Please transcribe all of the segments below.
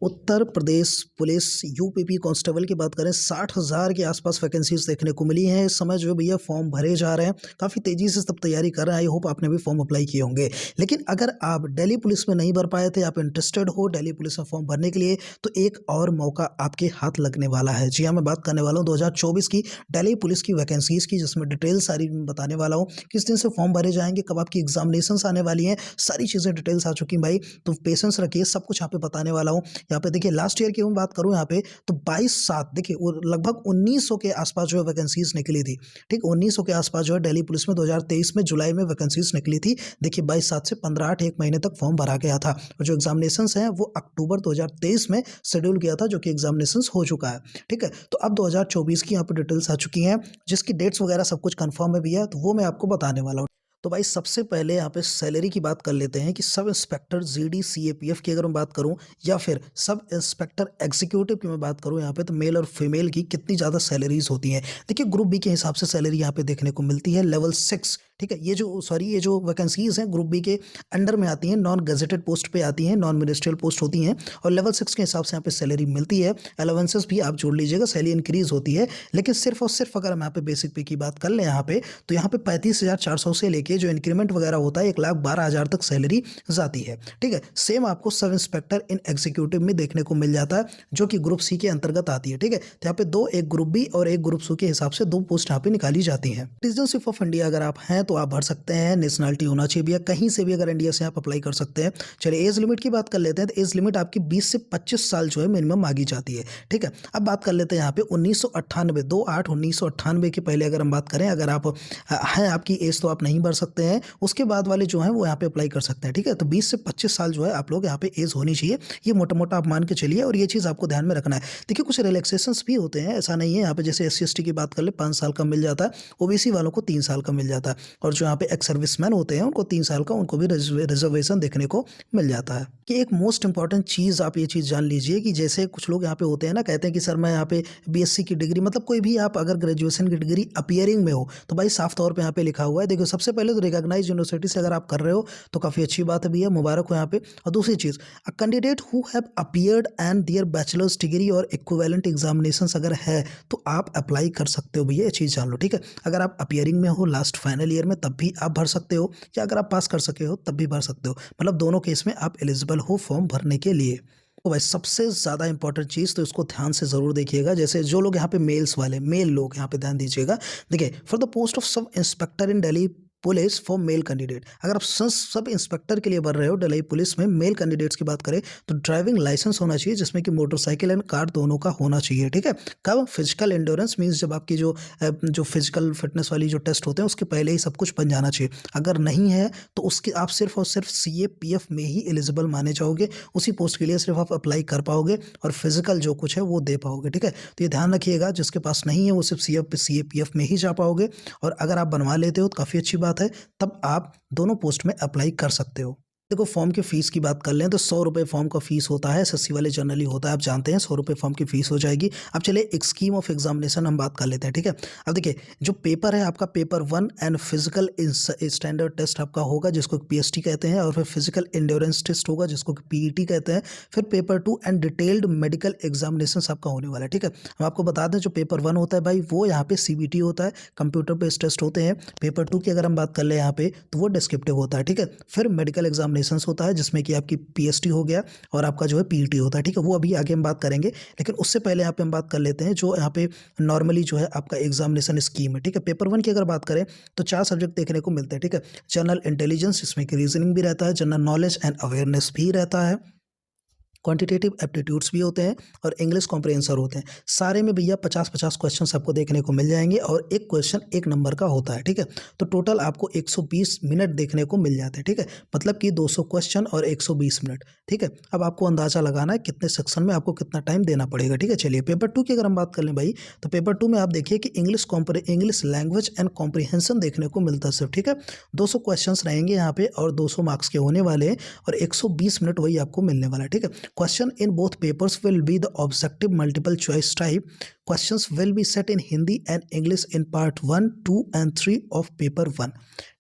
Uttar Pradesh police UPP constable की बात करें 60,000 के आसपास वैकेंसीज देखने को मिली हैं। इस समय जो भैया फॉर्म भरे जा रहे हैं, काफ़ी तेज़ी से सब तैयारी कर रहे हैं। आई होप आपने भी फॉर्म अप्लाई किए होंगे। लेकिन अगर आप दिल्ली पुलिस में नहीं भर पाए थे, आप इंटरेस्टेड हो दिल्ली पुलिस में फॉर्म भरने के लिए, तो एक और मौका आपके हाथ लगने वाला है। जी हाँ, मैं बात करने वाला हूँ 2024 की दिल्ली पुलिस की वैकेंसीज की, जिसमें डिटेल सारी बताने वाला हूँ। किस दिन से फॉर्म भरे जाएंगे, कब आपकी एग्जामिनेशंस आने वाली हैं, सारी चीज़ें डिटेल्स आ चुकी हैं भाई। तो पेशेंस रखिए, सब कुछ यहाँ पे बताने वाला हूँ। यहाँ पे देखिए लास्ट ईयर की मैं बात करूँ यहाँ पे, तो 22/7 देखिए वो लगभग 1900 के आसपास जो है वैकेंसीज निकली थी। ठीक, 1900 के आसपास जो है दिल्ली पुलिस में 2023 में जुलाई में वैकेंसीज निकली थी। देखिए 22/7 से 15/8 एक महीने तक फॉर्म भरा गया था, और जो एग्जामिनेशंस हैं वो अक्टूबर 2023 में शेड्यूल किया था, जो कि एग्जामिनेशंस हो चुका है। ठीक है, तो अब 2024 की यहाँ पे डिटेल्स आ चुकी हैं, जिसकी डेट्स वगैरह सब कुछ कंफर्म है भैया, तो वो मैं आपको बताने वाला हूँ। तो भाई सबसे पहले यहाँ पे सैलरी की बात कर लेते हैं कि सब इंस्पेक्टर जीडी सीएपीएफ की अगर मैं बात करूँ, या फिर सब इंस्पेक्टर एग्जीक्यूटिव की मैं बात करूँ यहाँ पे, तो मेल और फीमेल की कितनी ज़्यादा सैलरीज होती हैं। देखिए ग्रुप बी के हिसाब से सैलरी यहाँ पे देखने को मिलती है लेवल 6। ठीक है, ये जो वैकेंसीज हैं ग्रुप बी के अंडर में आती हैं, नॉन गजेटेड पोस्ट पे आती हैं, नॉन मिनिस्ट्रियल पोस्ट होती हैं, और लेवल 6 के हिसाब से यहाँ पे सैलरी मिलती है। अलाउंसेस भी आप जोड़ लीजिएगा, सैलरी इंक्रीज होती है। लेकिन सिर्फ और सिर्फ अगर हम यहाँ पे बेसिक पे की बात कर लें यहाँ पे, तो यहाँ पे 35,400 से लेके जो इंक्रीमेंट वगैरह होता है 1,12,000 तक सैलरी जाती है। ठीक है, सेम आपको सब इंस्पेक्टर इन एग्जीक्यूटिव में देखने को मिल जाता है, जो कि ग्रुप सी के अंतर्गत आती है। ठीक है, तो यहाँ पे दो, एक ग्रुप बी और एक ग्रुप सी के हिसाब से 2 पोस्ट यहाँ पे निकाली जाती हैं। सिटीजनशिप ऑफ इंडिया अगर आप हैं तो आप भर सकते हैं। नेशनलिटी होना चाहिए भैया, कहीं से भी अगर इंडिया से आप अप्लाई कर सकते हैं। चलिए एज लिमिट की बात कर लेते हैं, तो एज लिमिट आपकी 20 से 25 साल जो है मिनिमम मांगी जाती है। ठीक है, अब बात कर लेते हैं यहाँ पे 1998 2/8/1998 के पहले अगर हम बात करें, अगर आप हैं आपकी एज, तो आप नहीं भर सकते हैं। उसके बाद वाले जो हैं वो यहाँ पे अप्लाई कर सकते हैं। ठीक है, तो 20 से 25 साल जो है आप लोग यहाँ पे एज होनी चाहिए, ये मोटा मोटा आप मान के चलिए, और ये चीज़ आपको ध्यान में रखना है। देखिए कुछ रिलैक्सेशंस भी होते हैं, ऐसा नहीं है। यहाँ पे जैसे SC/ST की बात कर ले 5 साल का मिल जाता है, OBC वालों को 3 साल का मिल जाता है, और जो यहाँ पे एक्स सर्विसमैन होते हैं उनको 3 साल का, उनको भी रिजर्वेशन देखने को मिल जाता है। कि एक मोस्ट इंपॉर्टेंट चीज़ आप ये चीज़ जान लीजिए कि जैसे कुछ लोग यहाँ पे होते हैं ना, कहते हैं कि सर मैं यहाँ पे BSc की डिग्री, मतलब कोई भी आप अगर ग्रेजुएशन की डिग्री अपीयरिंग में हो, तो भाई साफ तौर पे यहाँ पे लिखा हुआ है। देखो सबसे पहले तो रिकॉग्नाइज यूनिवर्सिटी से अगर आप कर रहे हो तो काफ़ी अच्छी बात है भैया, मुबारक हो यहाँ पे। और दूसरी चीज़, a candidate who have appeared and their bachelor's degree और इक्विवेलेंट एग्जामिनेशंस अगर है, तो आप अप्लाई कर सकते हो भैया, ये चीज़ जान लो। ठीक है, अगर आप अपीयरिंग में हो लास्ट फाइनल ईयर में, तब भी आप भर सकते हो, या अगर आप पास कर सके हो तब भी भर सकते हो, मतलब दोनों केस में आप एलिजिबल हो फॉर्म भरने के लिए। तो भाई सबसे ज़्यादा इंपॉर्टेंट चीज़, तो इसको ध्यान से ज़रूर देखिएगा। जैसे जो लोग यहाँ पे मेल्स वाले, मेल लोग यहाँ पे ध्यान दीजिएगा। देखिए for the post of sub inspector in Delhi police for male candidate, अगर आप सब इंस्पेक्टर के लिए भर रहे हो दिल्ली पुलिस में, मेल कैंडिडेट्स की बात करें, तो ड्राइविंग लाइसेंस होना चाहिए, जिसमें कि मोटरसाइकिल एंड कार दोनों का होना चाहिए। ठीक है, कब फिजिकल एंड्योरेंस मीन्स जब आपकी जो फिजिकल फिटनेस वाली जो टेस्ट होते हैं उसके पहले ही सब कुछ बन जाना चाहिए। अगर नहीं है तो उसके आप सिर्फ और सिर्फ CAPF में ही एलिजिबल माने जाओगे, उसी पोस्ट के लिए सिर्फ आप अप्लाई कर पाओगे, और फिजिकल जो कुछ है वो दे पाओगे। ठीक है, तो ये ध्यान रखिएगा, जिसके पास नहीं है वो सिर्फ CAPF में ही जा पाओगे, और अगर आप बनवा लेते हो तो काफ़ी अच्छी बात है, तब आप दोनों पोस्ट में अप्लाई कर सकते हो। देखो फॉर्म की फ़ीस की बात कर लें तो 100 रुपये फॉर्म का फ़ीस होता है, SSC वाले जनरली होता है, आप जानते हैं 100 रुपये फॉर्म की फ़ीस हो जाएगी। अब चलिए एक स्कीम ऑफ एग्जामिनेशन हम बात कर लेते हैं। ठीक है, अब देखिए जो पेपर है आपका, paper 1 and physical standard test आपका होगा, जिसको PST कहते हैं, और फिर फिजिकल एंड्योरेंस टेस्ट होगा, जिसको PET कहते हैं। फिर paper 2 and detailed medical examination आपका होने वाला है। ठीक है, हम आपको बता दें जो पेपर 1 होता है भाई, वो यहाँ पे CBT होता है, कंप्यूटर बेस्ड टेस्ट होते हैं। पेपर 2 की अगर हम बात कर ले यहाँ पे, तो वो डिस्क्रिप्टिव होता है। ठीक है, फिर मेडिकल एग्जामिनेशन होता है, जिसमें कि आपकी PST हो गया, और आपका जो है PET होता है। ठीक है, वो अभी आगे हम बात करेंगे, लेकिन उससे पहले यहाँ पे हम बात कर लेते हैं जो यहाँ पे नॉर्मली जो है आपका एग्जामिनेशन स्कीम है। ठीक है, पेपर 1 की अगर बात करें तो 4 सब्जेक्ट देखने को मिलते हैं। ठीक है, जनरल इंटेलिजेंस, इसमें कि रीजनिंग भी रहता है, जनरल नॉलेज एंड अवेयरनेस भी रहता है, क्वांटिटेटिव एप्टीट्यूड्स भी होते हैं, और इंग्लिश कॉम्प्रिहेंसर होते हैं। सारे में भैया 50-50 क्वेश्चन आपको देखने को मिल जाएंगे, और एक क्वेश्चन 1 नंबर का होता है। ठीक है, तो टोटल आपको 120 मिनट देखने को मिल जाते हैं। ठीक है, मतलब कि 200 क्वेश्चन और 120 मिनट। ठीक है, अब आपको अंदाजा लगाना है कितने सेक्शन में आपको कितना टाइम देना पड़ेगा। ठीक है, चलिए पेपर 2 की अगर हम बात कर लें भाई, तो पेपर 2 में आप देखिए कि इंग्लिश लैंग्वेज एंड कॉम्प्रिहेंशन देखने को मिलता है सिर्फ। ठीक है, 200 क्वेश्चन रहेंगे यहाँ पे, और 200 मार्क्स के होने वाले हैं, और 120 मिनट वही आपको मिलने वाला है। ठीक है, question in both papers will be the objective multiple choice type. Questions will be set in Hindi and English in part 1, 2 and 3 of paper 1.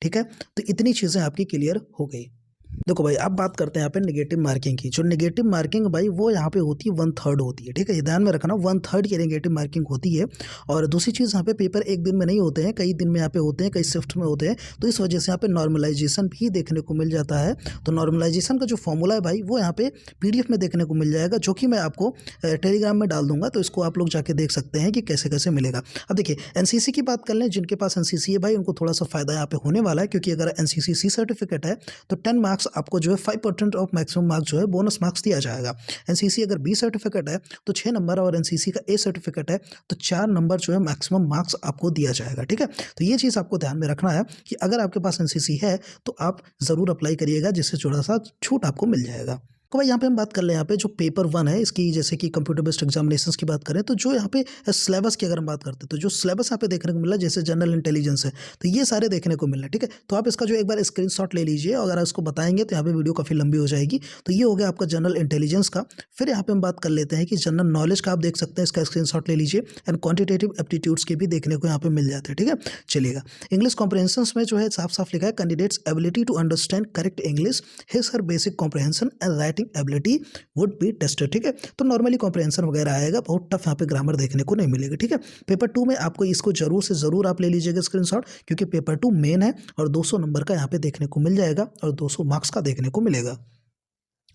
ठीक है, तो इतनी चीज़ें आपकी क्लियर हो गई। देखो भाई, अब बात करते हैं यहाँ पे नेगेटिव मार्किंग की। जो नेगेटिव मार्किंग भाई वो यहाँ पे होती है 1/3 होती है, ठीक है, ये ध्यान में रखना 1/3 की नेगेटिव मार्किंग होती है। और दूसरी चीज़, यहाँ पे पेपर एक दिन में नहीं होते हैं, कई दिन में यहाँ पे होते हैं, कई शिफ्ट में होते हैं, तो इस वजह से यहाँ पे नॉर्मलाइजेशन भी देखने को मिल जाता है। तो नॉर्मलाइजेशन का जो फॉर्मूला है भाई वो यहाँ पे PDF में देखने को मिल जाएगा, जो कि मैं आपको टेलीग्राम में डाल दूंगा, तो इसको आप लोग जाके देख सकते हैं कि कैसे कैसे मिलेगा। अब देखिए NCC की बात कर लें, जिनके पास NCC है भाई उनको थोड़ा सा फायदा यहाँ पे होने वाला है, क्योंकि अगर NCC C सर्टिफिकेट है तो 10 मार्क्स आपको जो है 5% ऑफ मैक्सिमम मार्क्स जो है बोनस मार्क्स दिया जाएगा। NCC अगर B सर्टिफिकेट है तो 6 नंबर, और NCC का A सर्टिफिकेट है तो 4 नंबर जो है मैक्सिमम मार्क्स आपको दिया जाएगा, ठीक है। तो ये चीज़ आपको ध्यान में रखना है कि अगर आपके पास NCC है तो आप ज़रूर अप्लाई करिएगा, जिससे थोड़ा सा छूट आपको मिल जाएगा। तो भाई यहाँ पे हम बात कर लें, यहाँ पे जो पेपर 1 है इसकी, जैसे कि कंप्यूटर बेस्ड एग्जामिनेशंस की बात करें, तो जो यहाँ पे सिलेबस की अगर हम बात करते हैं तो जो सिलेबस यहाँ पे देखने को मिला, जैसे जनरल इंटेलिजेंस है, तो ये सारे देखने को मिल रहे हैं, ठीक है। तो आप इसका जो एक बार स्क्रीनशॉट ले लीजिए, अगर आप इसको बताएंगे तो यहाँ पे वीडियो काफ़ी लंबी हो जाएगी। तो ये हो गया आपका जनरल इंटेलिजेंस का। फिर यहाँ पे हम बात कर लेते हैं कि जनरल नॉलेज का, आप देख सकते हैं, इसका स्क्रीनशॉट ले लीजिए। एंड क्वान्टिटेटिव एप्टीट्यूड्स के भी देखने को यहाँ पे मिल जाते हैं, ठीक है। चलिएगा, इंग्लिश कॉम्प्रहेंशन में जो है साफ साफ लिखा है, candidates ability to understand correct English, his her basic comprehension and writing ability would be tested, ठीक है। तो नॉर्मली कॉम्प्रहेंशन वगैरह आएगा, बहुत टफ यहाँ पे ग्रामर देखने को नहीं मिलेगा, ठीक है। पेपर 2 में आपको इसको जरूर से जरूर आप ले लीजिएगा स्क्रीनशॉट, क्योंकि पेपर 2 मेन है और 200 नंबर का यहाँ पे देखने को मिल जाएगा और 200 मार्क्स का देखने को मिलेगा।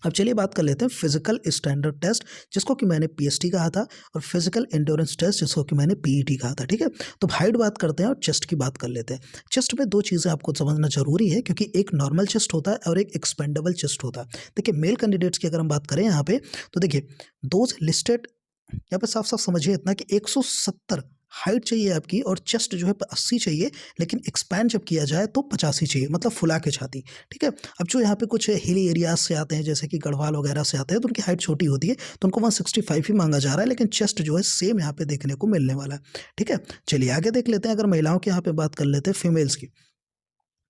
अब चलिए बात कर लेते हैं फिजिकल स्टैंडर्ड टेस्ट, जिसको कि मैंने PST कहा था, और फिजिकल एंड्योरेंस टेस्ट, जिसको कि मैंने PET कहा था, ठीक है। तो हाइट बात करते हैं और चेस्ट की बात कर लेते हैं। चेस्ट में 2 चीज़ें आपको समझना जरूरी है, क्योंकि एक नॉर्मल चेस्ट होता है और एक एक्सपेंडेबल चेस्ट होता है। देखिए, मेल कैंडिडेट्स की अगर हम बात करें यहाँ पे, तो देखिए दोज लिस्टेड, यहाँ पे साफ साफ समझिए इतना कि 170 हाइट चाहिए आपकी, और चेस्ट जो है 80 चाहिए, लेकिन एक्सपैंड जब किया जाए तो 85 चाहिए, मतलब फुला के छाती, ठीक है। अब जो यहाँ पे कुछ हिली एरियाज से आते हैं, जैसे कि गढ़वाल वगैरह से आते हैं, तो उनकी हाइट छोटी होती है, तो उनको 165 ही मांगा जा रहा है, लेकिन चेस्ट जो है सेम यहाँ पे देखने को मिलने वाला है, ठीक है। चलिए आगे देख लेते हैं, अगर महिलाओं की यहाँ पे बात कर लेते हैं, फीमेल्स की,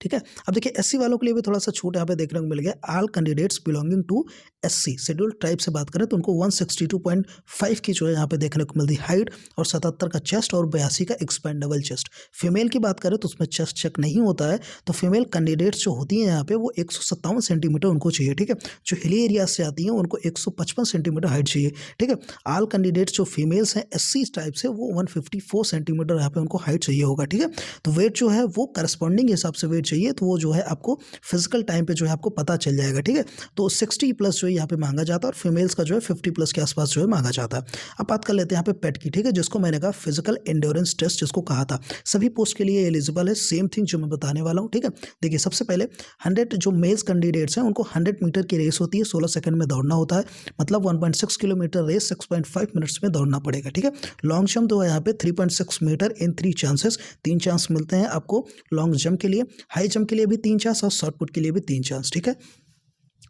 ठीक है। अब देखिए SC वालों के लिए भी थोड़ा सा छूट यहाँ पे देखने को मिल गया। All candidates belonging to SC scheduled tribe से बात करें तो उनको 162.5 की जो है यहाँ पे देखने को मिलती हाइट, और 77 का चेस्ट, और 82 का एक्सपेंडेबल चेस्ट। फीमेल की बात करें तो उसमें चेस्ट चेक नहीं होता है, तो फीमेल कैंडिडेट्स जो होती हैं यहाँ पे वो 157 सेंटीमीटर उनको चाहिए, ठीक है। जो हिली एरिया से आती हैं उनको 155 सेंटीमीटर हाइट चाहिए, ठीक है। ऑल कैंडिडेट्स जो फीमेल्स हैं SC टाइप से, वो 154 सेंटीमीटर यहाँ पे उनको हाइट चाहिए होगा, ठीक है। तो वेट जो है वो करस्पॉन्डिंग हिसाब से वेट चाहिए, तो वो जो है आपको फिजिकल टाइम पे जो है आपको पता चल जाएगा, ठीक है। तो 60 प्लस जो है यहाँ पे मांगा जाता है, और फीमेल्स का जो है 50 प्लस के आसपास जो है मांगा जाता है। अब बात कर लेते हैं यहाँ पे पेट की, ठीक है, जिसको मैंने कहा फिजिकल एंड्योरेंस टेस्ट, जिसको कहा था सभी पोस्ट के लिए एलिजिबल है, सेम थिंग जो मैं बताने वाला हूँ, ठीक है। देखिए, सबसे पहले 100 जो मेल्स कैंडिडेट्स हैं उनको 100 मीटर की रेस होती है, 16 सेकंड में दौड़ना होता है, मतलब 1.6 किलोमीटर रेस 6.5 मिनट्स में दौड़ना पड़ेगा, ठीक है। लॉन्ग जंप तो है यहाँ पे 3.6 मीटर इन 3 चांसेस, 3 चांस मिलते हैं आपको लॉन्ग जंप के लिए। हाई जंप के लिए भी 3 चांस, और शॉर्ट पुट के लिए भी 3 चांस, ठीक है।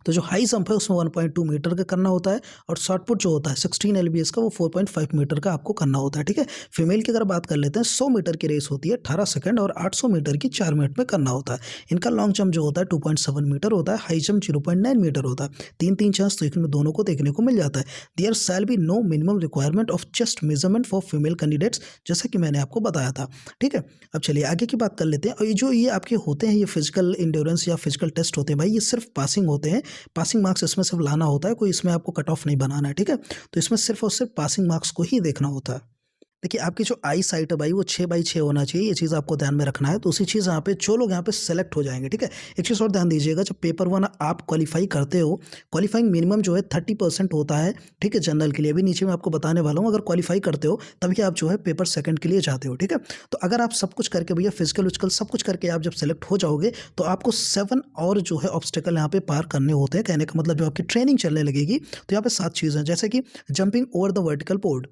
तो जो हाई जंप है उसमें 1.2 मीटर का करना होता है, और शॉर्ट पुट जो होता है 16 LBS का, वो 4.5 मीटर का आपको करना होता है, ठीक है। फीमेल की अगर बात कर लेते हैं, 100 मीटर की रेस होती है 18 सेकंड, और 800 मीटर की 4 मिनट में करना होता है। इनका लॉन्ग जंप जो होता है 2.7 मीटर होता है, हाई जंप 0.9 मीटर होता है। 3 चांस तो इसमें दोनों को देखने को मिल जाता है। There shall be no minimum requirement of chest measurement for female candidates, जैसा कि मैंने आपको बताया था, ठीक है। अब चलिए आगे की बात कर लेते हैं। और ये आपके होते हैं, ये फिजिकल इंड्योरेंस या फिजिकल टेस्ट होते हैं भाई, ये सिर्फ पासिंग होते हैं, पासिंग मार्क्स इसमें सिर्फ लाना होता है, कोई इसमें आपको कट ऑफ नहीं बनाना है, ठीक है। तो इसमें सिर्फ और सिर्फ पासिंग मार्क्स को ही देखना होता है। देखिए, आपकी जो आई साइट है भाई वो 6x6 होना चाहिए, ये चीज़ आपको ध्यान में रखना है। तो उसी चीज़ यहाँ पे जो लोग यहाँ पे सेलेक्ट हो जाएंगे, ठीक है। एक चीज़ और ध्यान दीजिएगा, जब पेपर 1 आप क्वालिफाई करते हो, क्वालिफाइंग मिनिमम जो है 30% होता है, ठीक है, जनरल के लिए। अभी नीचे मैं आपको बताने वाला हूँ, अगर क्वालिफाई करते हो तभी आप जो है पेपर 2 के लिए जाते हो, ठीक है। तो अगर आप सब कुछ करके भैया फिजिकल विजिकल सब कुछ करके आप जब सेलेक्ट हो जाओगे, तो आपको 7 और जो है ऑब्स्टेकल यहाँ पे पार करने होते हैं। कहने का मतलब जो आपकी ट्रेनिंग चलने लगेगी, तो यहाँ पे 7 चीज़ें, जैसे कि jumping over the vertical board,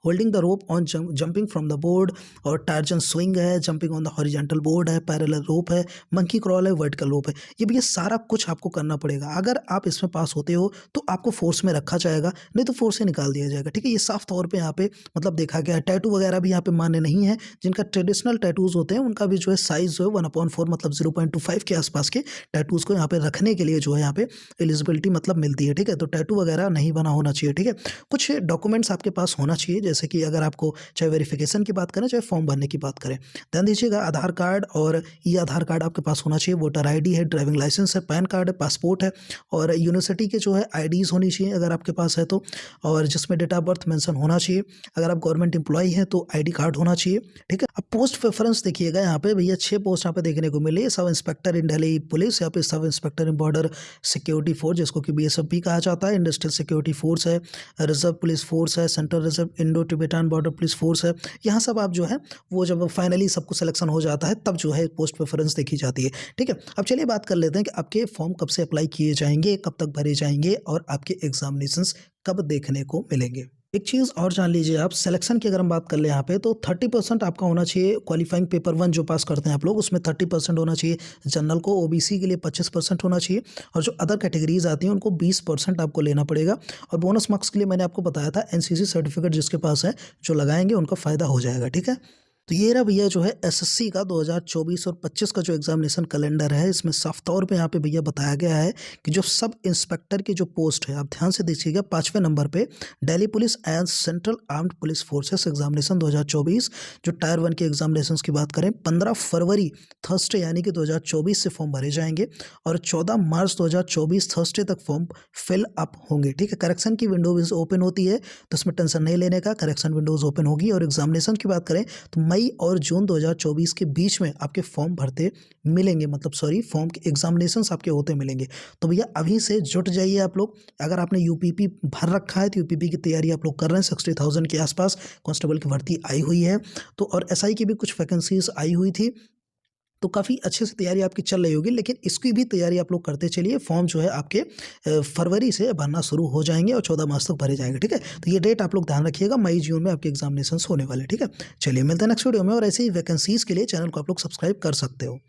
holding the rope on jumping from the board, और टार्जन स्विंग है, jumping on the horizontal board है, पैरेलल रोप है, मंकी क्रॉल है, वर्टिकल रोप है। ये भी ये सारा कुछ आपको करना पड़ेगा। अगर आप इसमें पास होते हो तो आपको फोर्स में रखा जाएगा, नहीं तो फोर्स से निकाल दिया जाएगा, ठीक है। ये साफ तौर पे यहाँ पे मतलब देखा गया है। टैटू वगैरह भी यहाँ पे मान्य नहीं है। जिनका ट्रेडिशनल टैटूज होते हैं उनका भी जो है साइज जो है 1/4 मतलब 0.25 के आसपास के टैटूज को यहाँ पे रखने के लिए जो है यहाँ पे एलिजिबिलिटी मतलब मिलती है, ठीक है। तो टैटू वगैरह नहीं बना होना चाहिए, ठीक है। कुछ डॉक्यूमेंट्स आपके पास होना चाहिए, जैसे कि अगर आपको चाहे वेरिफिकेशन की बात करें, चाहे फॉर्म भरने की बात करें। ध्यान दीजिएगा, आधार कार्ड और ई आधार कार्ड आपके पास होना चाहिए, वोटर आईडी है, ड्राइविंग लाइसेंस है, पैन कार्ड है, पासपोर्ट है और यूनिवर्सिटी के जो है आईडीज़ होनी चाहिए अगर आपके पास है तो, और जिसमें डेट ऑफ बर्थ मेंशन होना चाहिए। अगर आप गवर्नमेंट एम्प्लॉई हैं तो आईडी कार्ड होना चाहिए, ठीक है। अब पोस्ट प्रेफरेंस देखिएगा यहाँ पे भैया 6 पोस्ट यहाँ पे देखने को मिली है। सब इंस्पेक्टर इन दिल्ली पुलिस, यहाँ पे सब इंस्पेक्टर इन बॉर्डर सिक्योरिटी फोर्स जिसको कि बीएसएफ भी कहा जाता है, इंडस्ट्रियल सिक्योरिटी फोर्स है, रिजर्व पुलिस फोर्स है, central reserve Indo Tibetan border police force है। यहाँ सब आप जो है वो जब फाइनली सबको सिलेक्शन हो जाता है तब जो है पोस्ट प्रेफरेंस देखी जाती है, ठीक है। अब चलिए बात कर लेते हैं कि आपके फॉर्म कब से अप्लाई किए जाएंगे, कब तक भरे जाएंगे और आपके एग्जामिनेशंस कब देखने को मिलेंगे। एक चीज़ और जान लीजिए आप, सिलेक्शन की अगर हम बात कर ले यहाँ पे तो 30% आपका होना चाहिए क्वालिफाइंग पेपर 1 जो पास करते हैं आप लोग, उसमें 30% होना चाहिए। जनरल को, ओबीसी के लिए 25% होना चाहिए और जो अदर कैटेगरीज आती हैं उनको 20% आपको लेना पड़ेगा। और बोनस मार्क्स के लिए मैंने आपको बताया था एनसीसी सर्टिफिकेट जिसके पास है जो लगाएंगे उनका फ़ायदा हो जाएगा, ठीक है। तो ये रहा भैया जो है एसएससी का 2024 और 25 का जो एग्जामिनेशन कैलेंडर है, इसमें साफ तौर पे यहाँ पे भैया बताया गया है कि जो सब इंस्पेक्टर की जो पोस्ट है, आप ध्यान से देखिएगा 5वें नंबर पे Delhi police and central armed police forces examination 2024। जो टायर 1 के एग्जामिनेशन की बात करें 15 फरवरी थर्सडे यानी कि 2024 से फॉर्म भरे जाएंगे और 14 मार्च 2024 थर्सडे तक फॉर्म फिल अप होंगे, ठीक है। करेक्शन की विंडोज ओपन होती है तो इसमें टेंशन नहीं लेने का, करेक्शन विंडोज ओपन होगी। और एग्जामिनेशन की बात करें तो मई और जून 2024 के बीच में आपके फॉर्म भरते मिलेंगे, मतलब सॉरी फॉर्म के एग्जामिनेशंस आपके होते मिलेंगे। तो भैया अभी से जुट जाइए आप लोग। अगर आपने यूपीपी भर रखा है तो यूपीपी की तैयारी आप लोग कर रहे हैं, 60,000 के आसपास कांस्टेबल की भर्ती आई हुई है तो, और एसआई की भी कुछ वैकेंसीज आई हुई थी तो काफ़ी अच्छे से तैयारी आपकी चल रही होगी। लेकिन इसकी भी तैयारी आप लोग करते चलिए। फॉर्म जो है आपके फरवरी से भरना शुरू हो जाएंगे और 14 मार्च तक भरे जाएंगे, ठीक है। तो ये डेट आप लोग ध्यान रखिएगा, मई जून में आपके एग्जामिनेशंस होने वाले, ठीक है। चलिए मिलते हैं नेक्स्ट वीडियो में और ऐसे ही वैकेंसीज़ के लिए चैनल को आप लोग सब्सक्राइब कर सकते हो।